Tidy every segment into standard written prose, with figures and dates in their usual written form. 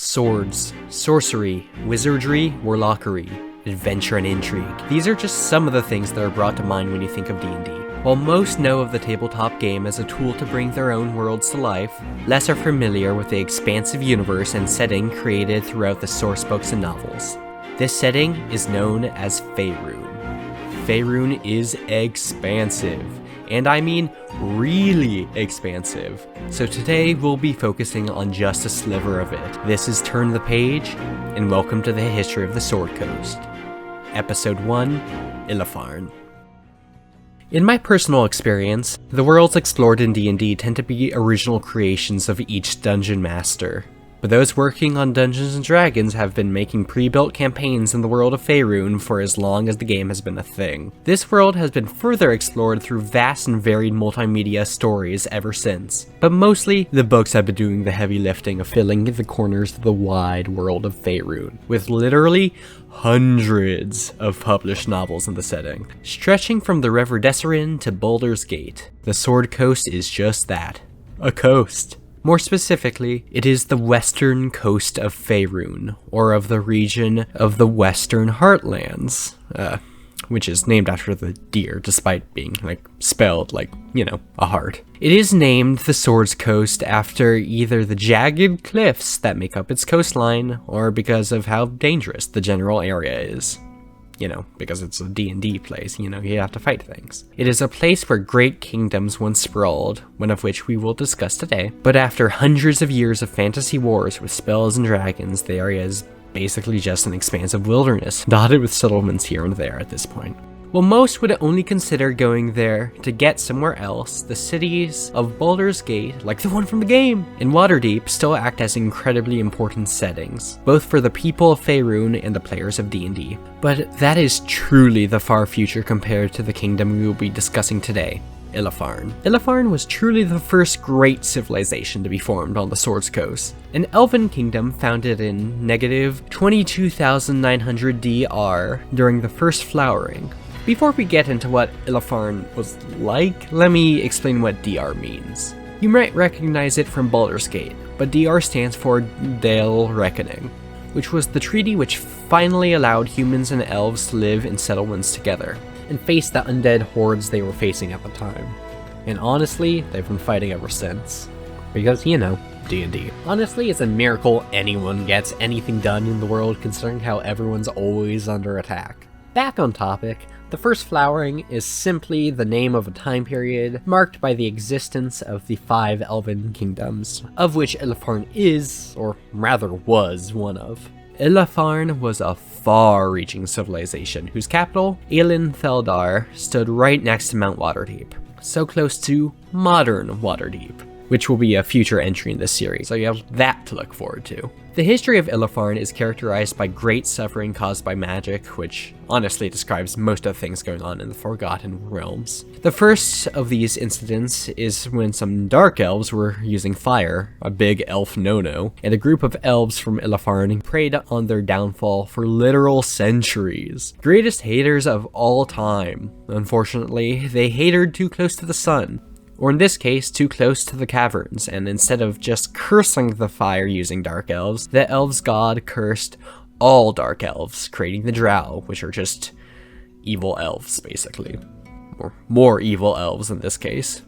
Swords, sorcery, wizardry, warlockery, adventure and intrigue. These are just some of the things that are brought to mind when you think of D&D. While most know of the tabletop game as a tool to bring their own worlds to life, less are familiar with the expansive universe and setting created throughout the source books and novels. This setting is known as Faerun. Faerun is expansive, and I mean really expansive. So today we'll be focusing on just a sliver of it. This is Turn the Page, and welcome to the history of the Sword Coast. Episode 1, Illefarn. In my personal experience, the worlds explored in D&D tend to be original creations of each dungeon master. But those working on Dungeons & Dragons have been making pre-built campaigns in the world of Faerun for as long as the game has been a thing. This world has been further explored through vast and varied multimedia stories ever since. But mostly, the books have been doing the heavy lifting of filling the corners of the wide world of Faerun, with literally hundreds of published novels in the setting. Stretching from the River Desserin to Baldur's Gate, the Sword Coast is just that, a coast. More specifically, it is the western coast of Faerun, or of the region of the Western Heartlands, which is named after the deer, despite being, spelled like, a heart. It is named the Swords Coast after either the jagged cliffs that make up its coastline, or because of how dangerous the general area is. Because it's a D&D place, you have to fight things. It is a place where great kingdoms once sprawled, one of which we will discuss today. But after hundreds of years of fantasy wars with spells and dragons, the area is basically just an expansive wilderness, dotted with settlements here and there at this point. While most would only consider going there to get somewhere else, the cities of Baldur's Gate, like the one from the game, and Waterdeep still act as incredibly important settings, both for the people of Faerun and the players of D&D. But that is truly the far future compared to the kingdom we will be discussing today, Illefarn. Illefarn was truly the first great civilization to be formed on the Swords Coast, an elven kingdom founded in negative 22,900 DR during the First Flowering. Before we get into what Illefarn was like, let me explain what DR means. You might recognize it from Baldur's Gate, but DR stands for Dale Reckoning, which was the treaty which finally allowed humans and elves to live in settlements together, and face the undead hordes they were facing at the time. And honestly, they've been fighting ever since. Because, D&D. Honestly, it's a miracle anyone gets anything done in the world, considering how everyone's always under attack. Back on topic, the First Flowering is simply the name of a time period marked by the existence of the 5 elven kingdoms, of which Illefarn is, or rather was, one of. Illefarn was a far-reaching civilization whose capital, Iliyanbruen, stood right next to Mount Waterdeep, so close to modern Waterdeep, which will be a future entry in this series, so you have that to look forward to. The history of Illefarn is characterized by great suffering caused by magic, which honestly describes most of the things going on in the Forgotten Realms. The first of these incidents is when some dark elves were using fire, a big elf no-no, and a group of elves from Illefarn preyed on their downfall for literal centuries. Greatest haters of all time. Unfortunately, they hated too close to the sun. Or in this case, too close to the caverns, and instead of just cursing the fire using dark elves, the elves' god cursed all dark elves, creating the drow, which are just evil elves, basically. Or more evil elves in this case.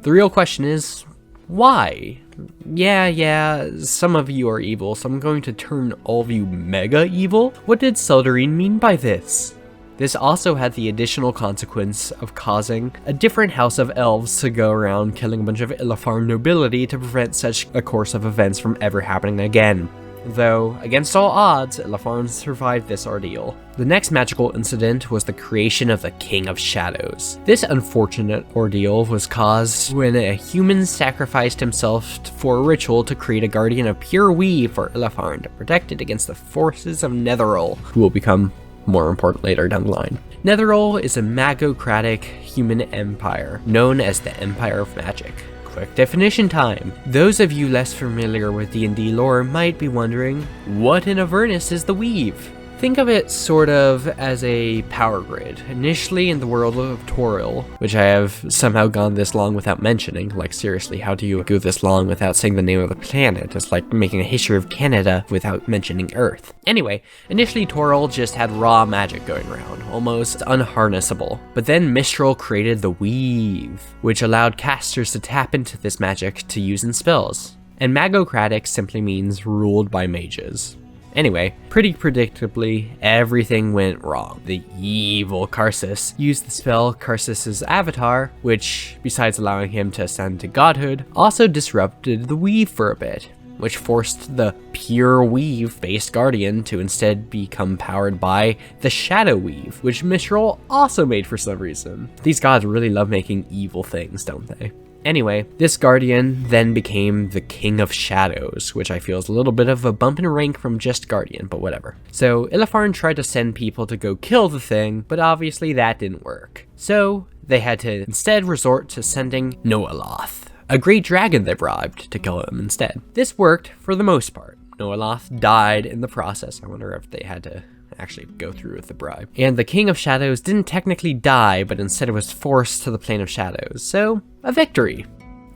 The real question is, why? Yeah, some of you are evil, so I'm going to turn all of you mega evil? What did Seldarine mean by this? This also had the additional consequence of causing a different house of elves to go around killing a bunch of Illefarn nobility to prevent such a course of events from ever happening again. Though, against all odds, Illefarn survived this ordeal. The next magical incident was the creation of the King of Shadows. This unfortunate ordeal was caused when a human sacrificed himself for a ritual to create a guardian of pure weave for Illefarn to protect it against the forces of Netheril, who will become more important later down the line. Netheril is a magocratic human empire, known as the Empire of Magic. Quick definition time. Those of you less familiar with D&D lore might be wondering, what in Avernus is the Weave? Think of it sort of as a power grid. Initially in the world of Toril, which I have somehow gone this long without mentioning. Like, seriously, how do you go this long without saying the name of the planet? It's like making a history of Canada without mentioning Earth. Anyway, initially Toril just had raw magic going around, almost unharnessable. But then Mistral created the Weave, which allowed casters to tap into this magic to use in spells. And Magocratic simply means ruled by mages. Anyway, pretty predictably, everything went wrong. The evil Karsus used the spell Karsus's Avatar, which, besides allowing him to ascend to godhood, also disrupted the Weave for a bit, which forced the pure Weave-based Guardian to instead become powered by the Shadow Weave, which Mistral also made for some reason. These gods really love making evil things, don't they? Anyway, this Guardian then became the King of Shadows, which I feel is a little bit of a bump in rank from just Guardian, but whatever. So Illefarn tried to send people to go kill the thing, but obviously that didn't work. So they had to instead resort to sending Noaloth, a great dragon they bribed to kill him instead. This worked for the most part. Noaloth died in the process. I wonder if they had to actually go through with the bribe. And the King of Shadows didn't technically die, but instead was forced to the Plane of Shadows, so a victory.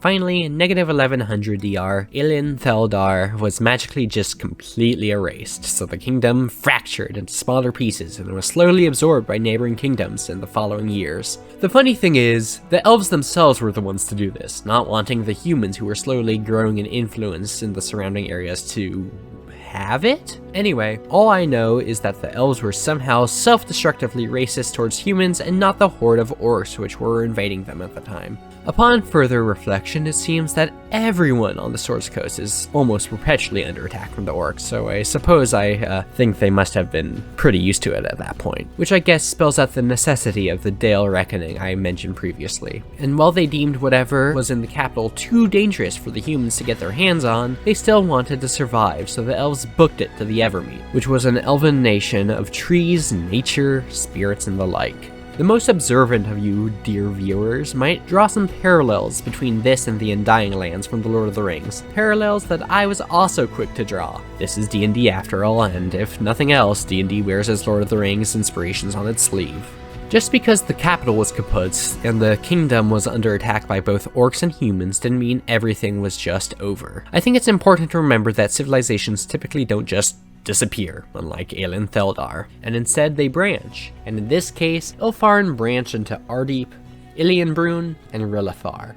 Finally, in negative 1100 DR, Iliyanbruen was magically just completely erased, so the kingdom fractured into smaller pieces and was slowly absorbed by neighboring kingdoms in the following years. The funny thing is, the elves themselves were the ones to do this, not wanting the humans who were slowly growing in influence in the surrounding areas to have it? Anyway, all I know is that the elves were somehow self-destructively racist towards humans and not the horde of orcs which were invading them at the time. Upon further reflection, it seems that everyone on the Swords Coast is almost perpetually under attack from the orcs, so I suppose I think they must have been pretty used to it at that point, which I guess spells out the necessity of the Dale Reckoning I mentioned previously. And while they deemed whatever was in the capital too dangerous for the humans to get their hands on, they still wanted to survive, so the elves booked it to the Evermeet, which was an elven nation of trees, nature, spirits, and the like. The most observant of you, dear viewers, might draw some parallels between this and the Undying Lands from The Lord of the Rings. Parallels that I was also quick to draw. This is D&D after all, and if nothing else, D&D wears its Lord of the Rings inspirations on its sleeve. Just because the capital was kaput and the kingdom was under attack by both orcs and humans didn't mean everything was just over. I think it's important to remember that civilizations typically don't just disappear, unlike Iliyanbruen, and instead they branch, and in this case, Illefarn branched into Ardeep, Iliyanbruen, and Illefarn.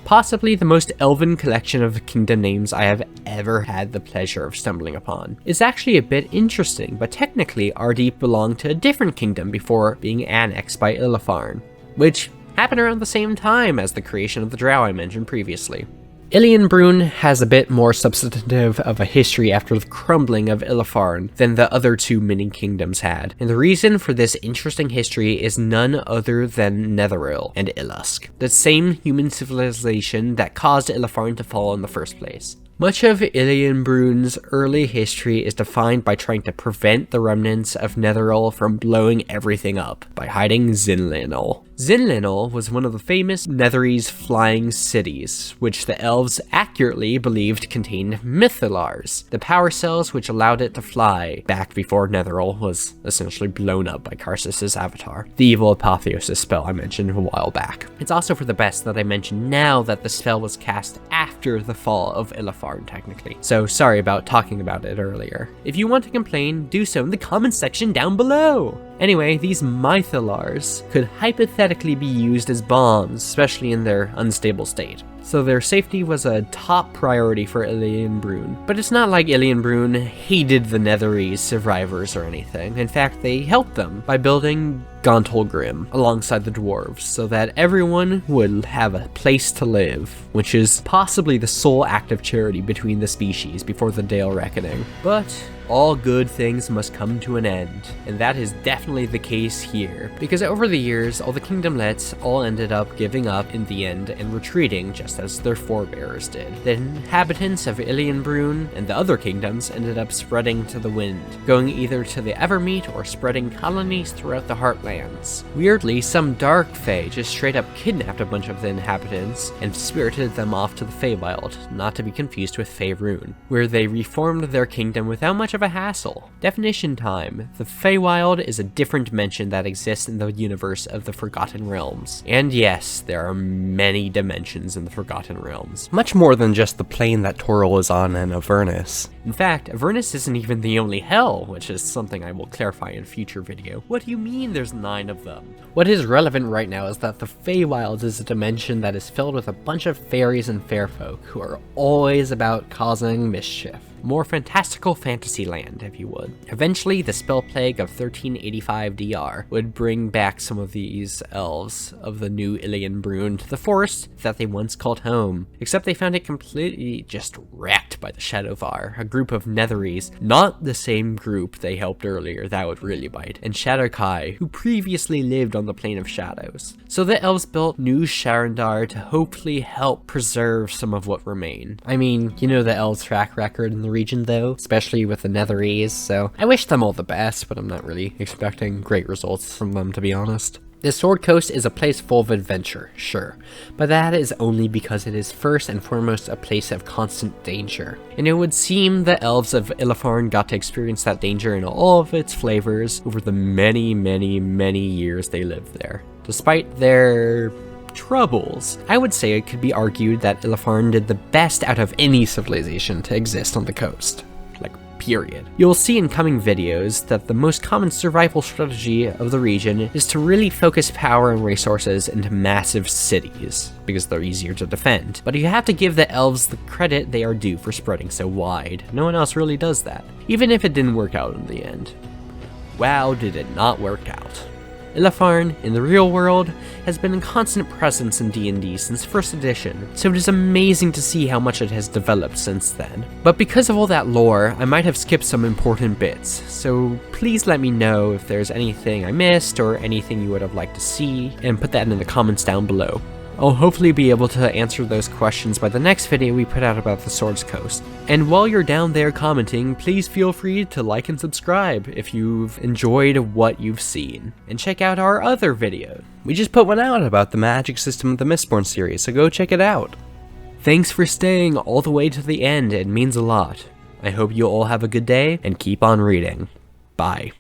Possibly the most elven collection of kingdom names I have ever had the pleasure of stumbling upon. It's actually a bit interesting, but technically Ardeep belonged to a different kingdom before being annexed by Illefarn, which happened around the same time as the creation of the Drow I mentioned previously. Iliyanbruen has a bit more substantive of a history after the crumbling of Illefarn than the other two mini-kingdoms had, and the reason for this interesting history is none other than Netheril and Illusk, the same human civilization that caused Illefarn to fall in the first place. Much of Iliyanbruen's early history is defined by trying to prevent the remnants of Netheril from blowing everything up by hiding Zinlinol. Zinlinol was one of the famous Netherese flying cities, which the elves accurately believed contained Mythilars, the power cells which allowed it to fly, back before Netheril was essentially blown up by Karsus's Avatar, the evil apotheosis spell I mentioned a while back. It's also for the best that I mention now that the spell was cast after the fall of Illefarn, technically, so sorry about talking about it earlier. If you want to complain, do so in the comments section down below! Anyway, these Mythilars could hypothetically be used as bombs, especially in their unstable state. So their safety was a top priority for Iliyanbruen. But it's not like Iliyanbruen hated the Netherese survivors or anything. In fact, they helped them by building Gauntlgrim alongside the dwarves so that everyone would have a place to live, which is possibly the sole act of charity between the species before the Dale Reckoning. But all good things must come to an end, and that is definitely the case here, because over the years, all the kingdomlets all ended up giving up in the end and retreating just as their forebears did. The inhabitants of Iliyanbruen and the other kingdoms ended up spreading to the wind, going either to the Evermeet or spreading colonies throughout the Heartlands. Weirdly, some dark fae just straight up kidnapped a bunch of the inhabitants and spirited them off to the Feywild, not to be confused with Faerun, where they reformed their kingdom without much of a hassle. Definition time. The Feywild is a different dimension that exists in the universe of the Forgotten Realms. And yes, there are many dimensions in the Forgotten Realms. Much more than just the plane that Toril is on in Avernus. In fact, Avernus isn't even the only hell, which is something I will clarify in a future video. What do you mean there's 9 of them? What is relevant right now is that the Feywild is a dimension that is filled with a bunch of fairies and fairfolk who are always about causing mischief. More fantastical fantasy land, if you would. Eventually, the spell plague of 1385 DR would bring back some of these elves of the new Iliyanbruen to the forest that they once called home, except they found it completely just wrecked by the Shadowvar, a group of Netheries, not the same group they helped earlier, that would really bite, and Shadowkai, who previously lived on the Plane of Shadows. So the elves built new Sharandar to hopefully help preserve some of what remained. I mean, you know the elves' track record in the region though, especially with the Netheries, so I wish them all the best, but I'm not really expecting great results from them, to be honest. The Sword Coast is a place full of adventure, sure, but that is only because it is first and foremost a place of constant danger. And it would seem the elves of Illefarn got to experience that danger in all of its flavors over the many years they lived there. Despite their troubles, I would say it could be argued that Illefarn did the best out of any civilization to exist on the coast. Like, period. You'll see in coming videos that the most common survival strategy of the region is to really focus power and resources into massive cities, because they're easier to defend. But you have to give the elves the credit they are due for spreading so wide. No one else really does that, even if it didn't work out in the end. Wow, did it not work out. Illefarn, in the real world, has been a constant presence in D&D since 1st edition, so it is amazing to see how much it has developed since then. But because of all that lore, I might have skipped some important bits, so please let me know if there's anything I missed or anything you would have liked to see, and put that in the comments down below. I'll hopefully be able to answer those questions by the next video we put out about the Swords Coast. And while you're down there commenting, please feel free to like and subscribe if you've enjoyed what you've seen. And check out our other video. We just put one out about the magic system of the Mistborn series, so go check it out. Thanks for staying all the way to the end, it means a lot. I hope you all have a good day, and keep on reading. Bye.